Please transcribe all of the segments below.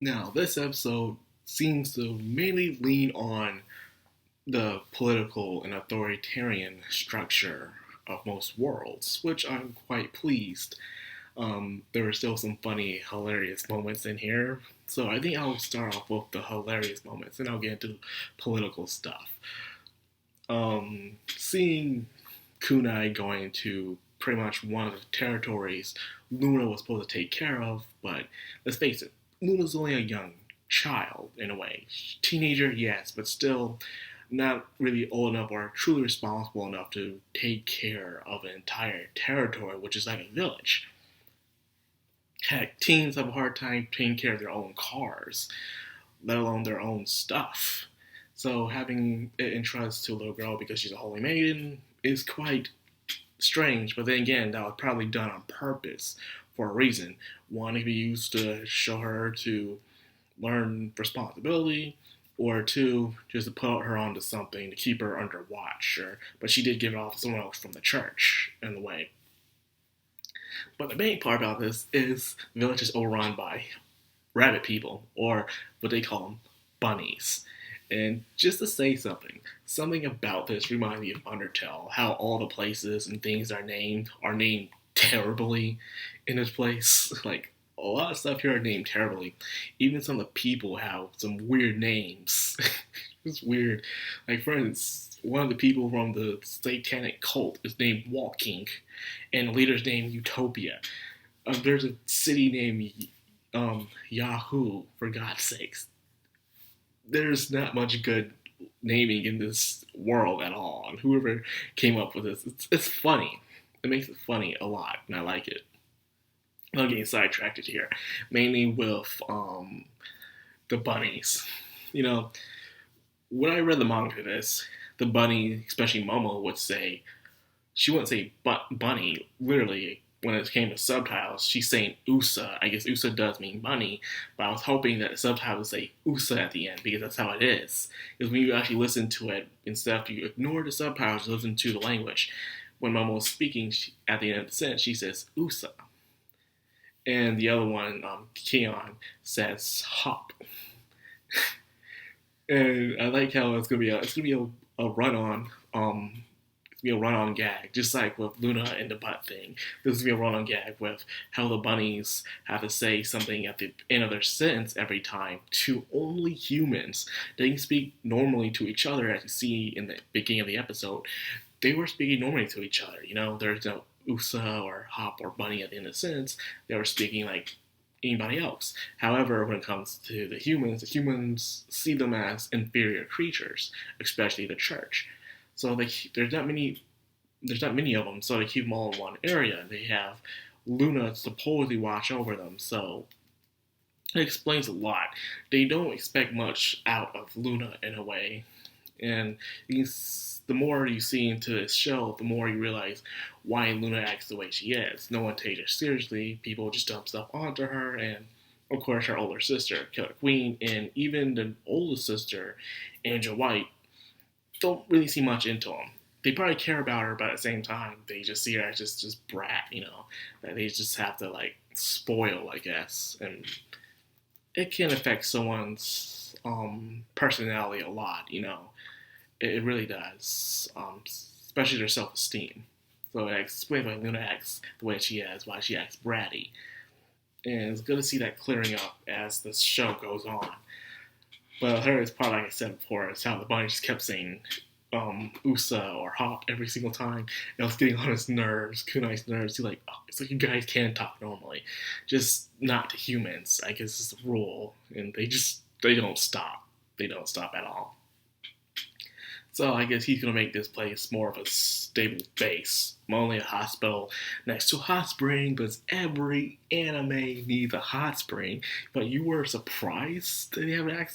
Now, this episode seems to mainly lean on the political and authoritarian structure of most worlds, which I'm quite pleased. There are still some funny, hilarious moments in here, so I think I'll start off with the hilarious moments, and I'll get into political stuff. Seeing Kunai going to pretty much one of the territories Luna was supposed to take care of, but let's face it, Luna's only a young child in a way. Teenager, yes, but still not really old enough or truly responsible enough to take care of an entire territory, which is like a village. Heck, teens have a hard time taking care of their own cars, let alone their own stuff. So having it entrusted to a little girl because she's a holy maiden is quite strange, but then again, that was probably done on purpose for a reason. One, it could be used to show her to learn responsibility, or two, just to put her onto something to keep her under watch. But she did give it off to someone else from the church in a way. But the main part about this is the village is overrun by rabbit people, or what they call them, bunnies. And just to say something about this reminds me of Undertale, how all the places and things are named terribly in this place. Like, a lot of stuff here are named terribly. Even some of the people have some weird names. It's weird. Like, for instance, one of the people from the satanic cult is named Walking, and the leader's named Utopia. There's a city named Yahoo, for God's sakes. There's not much good naming in this world at all. And whoever came up with this, it's funny. It makes it funny a lot, and I like it. I'm getting sidetracked here, mainly with the bunnies. You know, when I read the manga to this, the bunny, especially Momo, would say, she wouldn't say bunny, literally, when it came to subtitles, she's saying USA. I guess USA does mean bunny, but I was hoping that the subtitles would say USA at the end, because that's how it is. Because when you actually listen to it, instead of you ignore the subtitles, listen to the language. When Momo is speaking, at the end of the sentence, she says USA. And the other one, Keon, says hop. And I like how it's gonna be a run on a run-on gag, just like with Luna and the butt thing. This is gonna be a run-on gag with how the bunnies have to say something at the end of their sentence every time to only humans. They can speak normally to each other, as you see in the beginning of the episode. They were speaking normally to each other. You know, there's no USA or hop or bunny at the end of the sentence. They were speaking like anybody else. However, when it comes to the humans see them as inferior creatures, especially the church. So there's not many of them, so they keep them all in one area. They have Luna supposedly watch over them, so it explains a lot. They don't expect much out of Luna in a way, and the more you see into this show, the more you realize why Luna acts the way she is. No one takes her seriously. People just dump stuff onto her, and of course her older sister, Killer Queen, and even the oldest sister, Angel White, don't really see much into them. They probably care about her, but at the same time, they just see her as just brat, that they just have to, like, spoil, I guess. And it can affect someone's personality a lot, It really does, especially their self-esteem. So it explains why Luna acts the way she is, why she acts bratty. And it's good to see that clearing up as the show goes on. But her is part, like I said before, it's how the bunny just kept saying USA or hop every single time. And I was getting on his nerves, Kunai's nerves. He's like, oh, it's like you guys can talk normally. Just not to humans. I guess it's the rule. And they don't stop. They don't stop at all. So I guess he's going to make this place more of a stable base. Only a hospital next to a hot spring, because every anime needs a hot spring. But you were surprised that they have an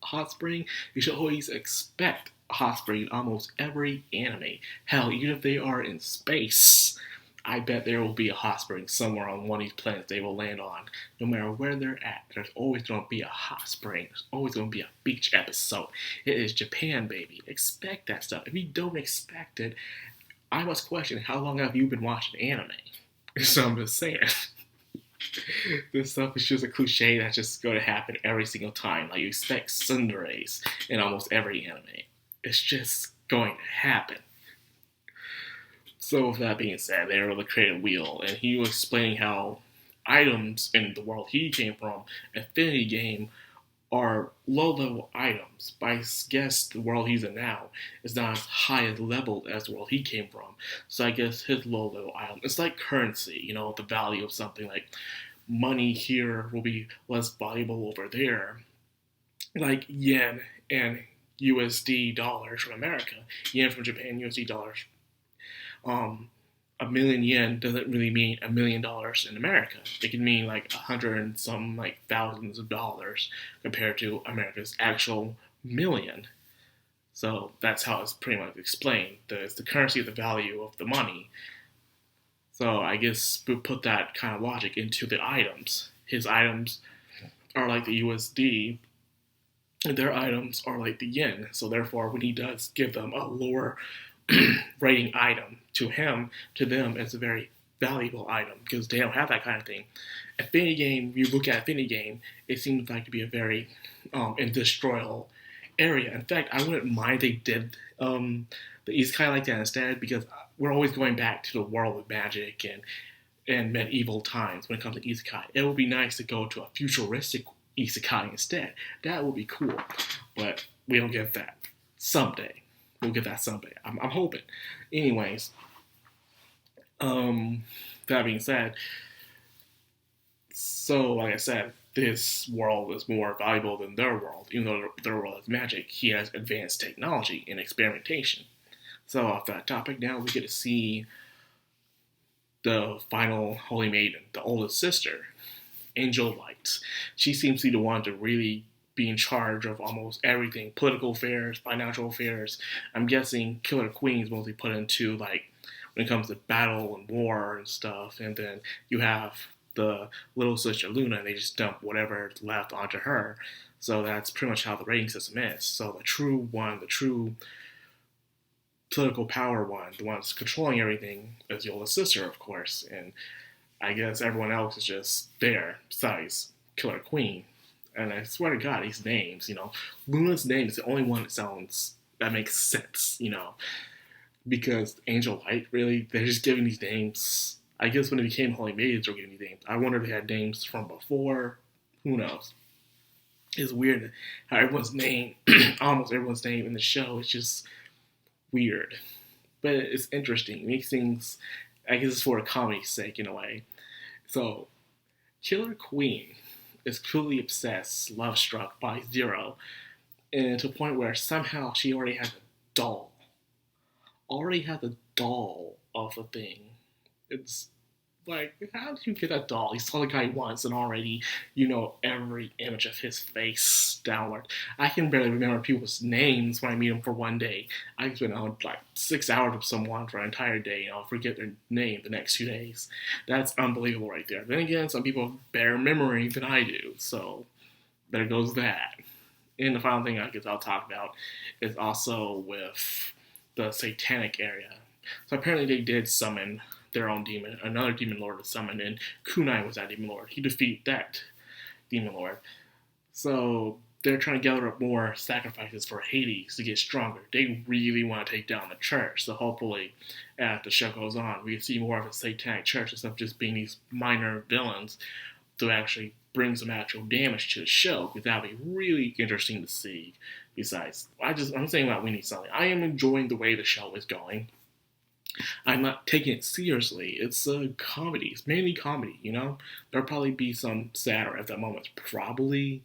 hot spring? You should always expect a hot spring in almost every anime. Hell, even if they are in space, I bet there will be a hot spring somewhere on one of these planets they will land on. No matter where they're at, there's always going to be a hot spring. There's always going to be a beach episode. It is Japan, baby. Expect that stuff. If you don't expect it, I must question, how long have you been watching anime? So I'm just saying. This stuff is just a cliche that's just going to happen every single time. Like you expect tsunderes in almost every anime. It's just going to happen. So with that being said, they were able to create a wheel, and he was explaining how items in the world he came from, Infinity Game, are low-level items. But I guess the world he's in now is not as high as leveled as the world he came from. So I guess his low-level item, it's like currency, the value of something. Like money here will be less valuable over there. Like yen and USD dollars from America, yen from Japan, USD dollars. A million yen doesn't really mean $1 million in America. It can mean like 100 and some like thousands of dollars compared to America's actual million. So that's how it's pretty much explained. It's the currency of the value of the money. So I guess we put that kind of logic into the items. His items are like the USD, and their items are like the yen. So therefore, when he does give them a lower rating item to him, to them, it's a very valuable item because they don't have that kind of thing. Infinity Game, you look at Infinity Game, it seems like to be a very industrial area. In fact, I wouldn't mind they did the isekai like that instead, because we're always going back to the world of magic and medieval times when it comes to isekai. It would be nice to go to a futuristic isekai instead. That would be cool, but we don't get that. Someday. We'll get that someday. I'm hoping. Anyways, that being said, so like I said, this world is more valuable than their world. Even though their world is magic, he has advanced technology and experimentation. So off that topic, now we get to see the final Holy Maiden, the oldest sister, Angel Light. She seems to be the one to really be in charge of almost everything, political affairs, financial affairs. I'm guessing Killer Queen's mostly put into, like, when it comes to battle and war and stuff, and then you have the little sister Luna, and they just dump whatever's left onto her. So that's pretty much how the rating system is. So the true one, the true political power one, the one that's controlling everything, is the oldest sister, of course, and I guess everyone else is just there, besides Killer Queen. And I swear to God, these names, Luna's name is the only one that makes sense, because Angel Light, really, they're just giving these names. I guess when it became Holy Maidens, they were giving these names. I wonder if they had names from before. Who knows? It's weird how everyone's name, almost everyone's name in the show is just weird. But it's interesting. It makes things, I guess it's for a comedy's sake in a way. So, Killer Queen is clearly obsessed, love-struck by Zero, and to a point where somehow she already has a doll. Already has a doll of a thing. It's like, how did you get a doll? You saw the guy once and already you know every image of his face downward. I can barely remember people's names when I meet them for one day. I can spend like 6 hours with someone for an entire day and I'll forget their name the next 2 days. That's unbelievable right there. Then again, some people have better memory than I do, so there goes that. And the final thing I guess I'll talk about is also with the satanic area. So apparently they did summon their own demon, another demon lord was summoned, and Kunai was that demon lord. He defeated that demon lord. So they're trying to gather up more sacrifices for Hades to get stronger. They really want to take down the church. So hopefully, as the show goes on, we can see more of a satanic church instead of just being these minor villains to actually bring some actual damage to the show, because that would be really interesting to see. Besides, I'm saying that we need something. I am enjoying the way the show is going. I'm not taking it seriously. It's a comedy. It's mainly comedy, There'll probably be some sadder at that moment, probably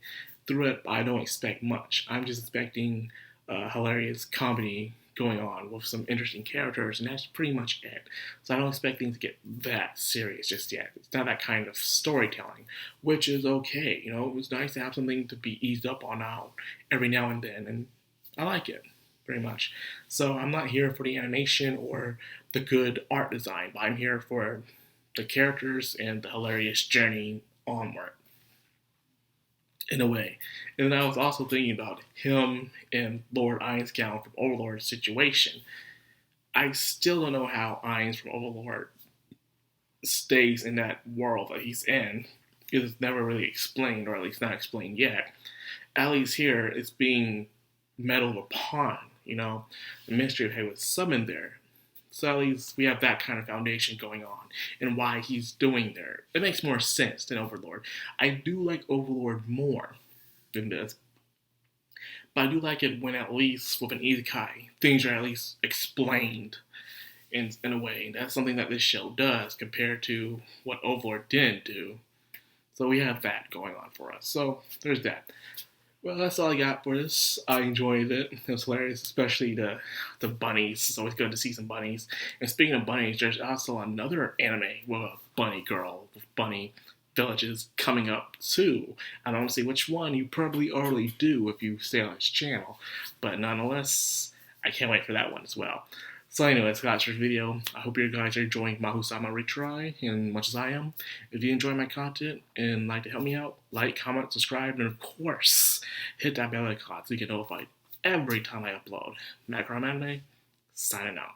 through it, but I don't expect much. I'm just expecting hilarious comedy going on with some interesting characters, and that's pretty much it. So I don't expect things to get that serious just yet. It's not that kind of storytelling, which is okay. It was nice to have something to be eased up on now, every now and then, and I like it. Very much. So I'm not here for the animation or the good art design, but I'm here for the characters and the hilarious journey onward, in a way. And then I was also thinking about him and Lord Ainscown from Overlord's situation. I still don't know how Ains from Overlord stays in that world that he's in. It's never really explained, or at least not explained yet. At least here, it's being meddled upon. The mystery of how he was summoned there. So at least we have that kind of foundation going on and why he's doing there. It makes more sense than Overlord. I do like Overlord more than this, but I do like it when at least with an isekai, things are at least explained in a way. That's something that this show does compared to what Overlord didn't do. So we have that going on for us. So there's that. Well, that's all I got for this. I enjoyed it. It was hilarious, especially the bunnies. It's always good to see some bunnies. And speaking of bunnies, there's also another anime with a bunny girl, with bunny villages coming up too. I don't see which one. You probably already do if you stay on this channel. But nonetheless, I can't wait for that one as well. So anyways, that's this video. I hope you guys are enjoying Maou-sama Retry as much as I am. If you enjoy my content and like to help me out, like, comment, subscribe, and of course, hit that bell icon so you get notified every time I upload. Madcrownxox, signing out.